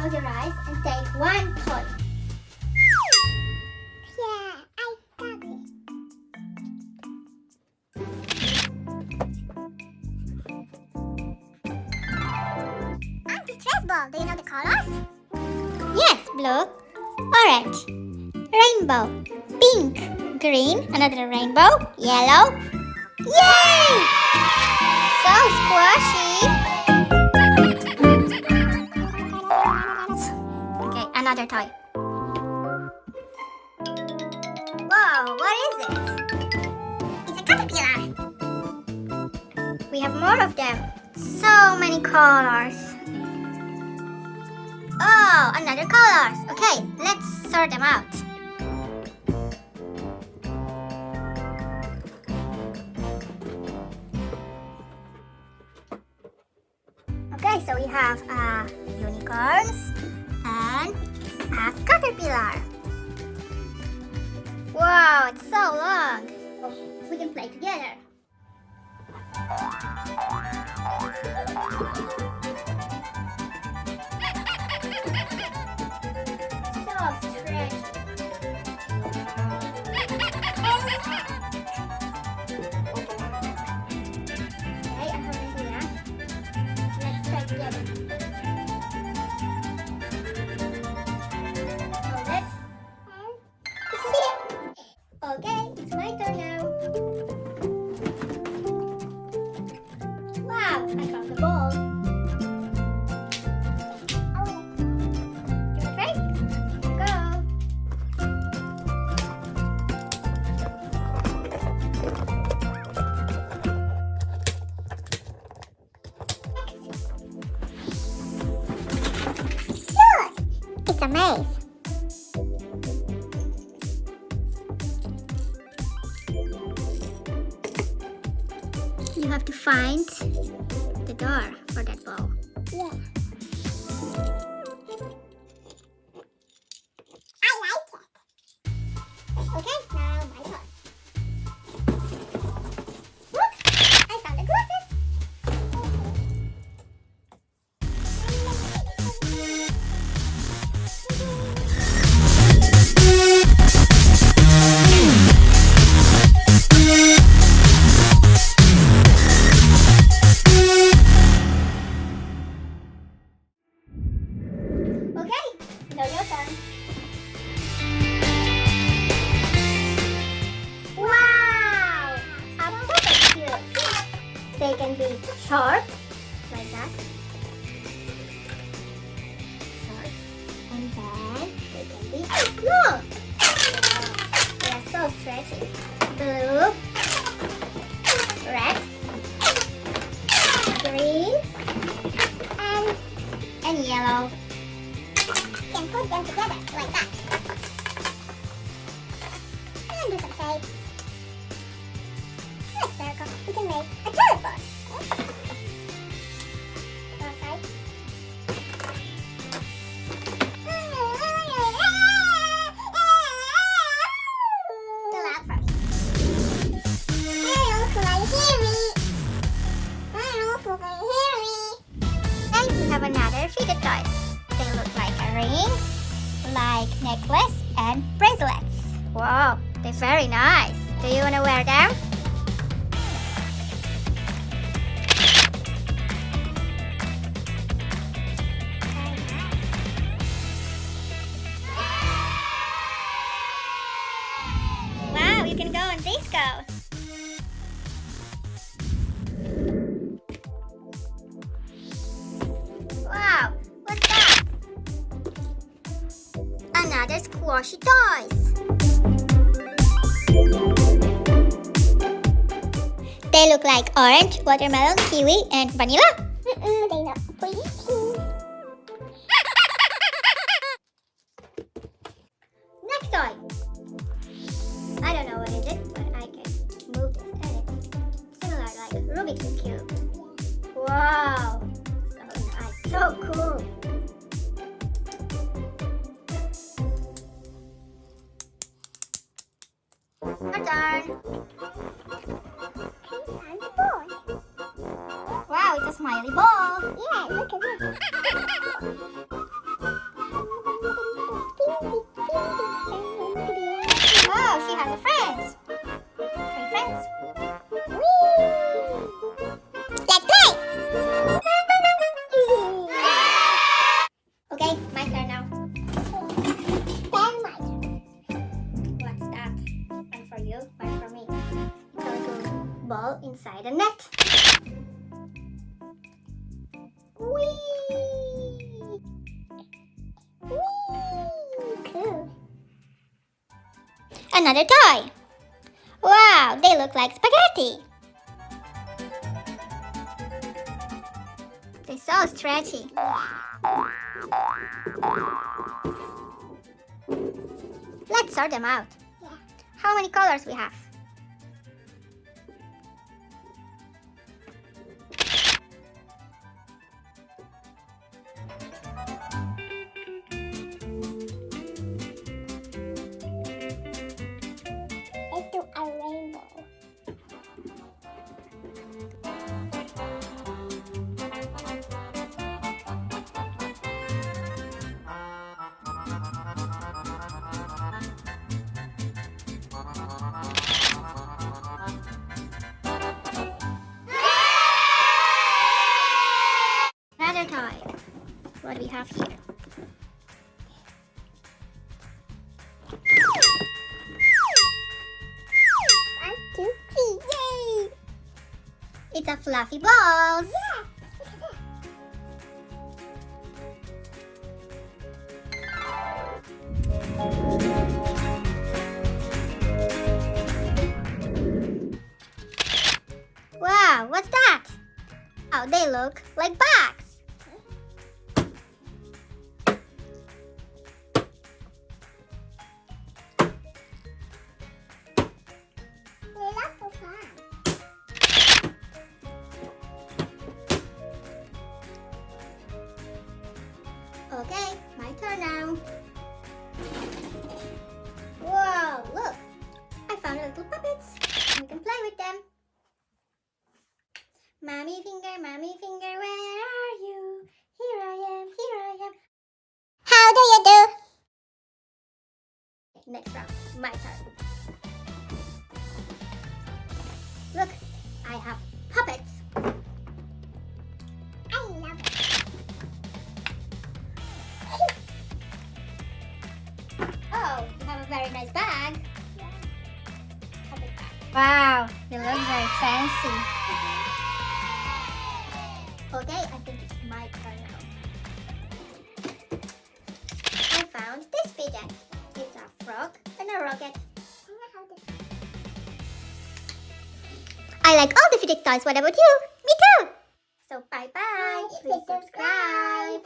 close your eyes and take one toy. Yeah, I got it. Auntie stress ball, do you know the colors? Yes, blue, orange, rainbow, pink, green, another rainbow, yellow. Yay! So squishy. Okay, another toy. Whoa, what is it? It's a caterpillar. We have more of them. So many colors. Oh, another colors. Okay, let's sort them out. Okay, so we have unicorns and a caterpillar. Wow, it's so long. Oh, we can play together. So stretchy. Okay, I have an idea. Let's try together. Hold it. Okay, it's my turn now. Wow, I found the ball. Give it a try. Here we go. Look, it's a maze. You have to find the door for that ball. Yeah. I like it. Okay, now my turn. Look, I found the glasses. Okay, now your turn. Wow! A puppet cube. They can be short, like that. Short. And then they can be long. They are so stretchy. Blue, red, green, and yellow. You can put them together like that. And do some shapes. Like circle, we can make a telephone. Outside. Too loud for me. Hello, can you hear me? Hello, can you hear me? And we have another Fidget toys. They look like a ring, like necklace and bracelets. Wow, they're very nice. Do you want to wear them? Wow, you can go on disco. Wow, what's that? Another squishy toys. They look like orange, watermelon, kiwi, and vanilla. They look pretty. Next toy. I don't know what is it, but I can move it and it's similar like Rubik's Cube. Wow, so nice, so cool. Our turn. And the boy. Wow, it's a smiley ball. Yeah, look at this. Oh, she has a friend. 3 friends. Let's play. Okay, my turn now. Then my turn. What's that? One for you, one for me. It's a little ball inside a net. Whee! Cool. Another toy. Wow, they look like spaghetti. They're so stretchy. Let's sort them out. Yeah. How many colors we have? Let's do a rainbow. Another toy. What do we have here? One, two, three. Yay! It's a fluffy balls. Yeah. Wow, what's that? Oh, they look like bags. They're lots of fun. Okay, my turn now. Whoa, look. I found little puppets. We can play with them. Mommy finger, where are you? Here I am, here I am. How do you do? Next round, my turn. Look, I have puppets. I love it. Oh, you have a very nice bag. Puppet bag. Wow, you look very fancy. Okay, I think it's my turn now. I found this fidget. It's a frog and a rocket. I like all the fidget toys. What about you? Me too. So bye-bye. Bye. Please subscribe.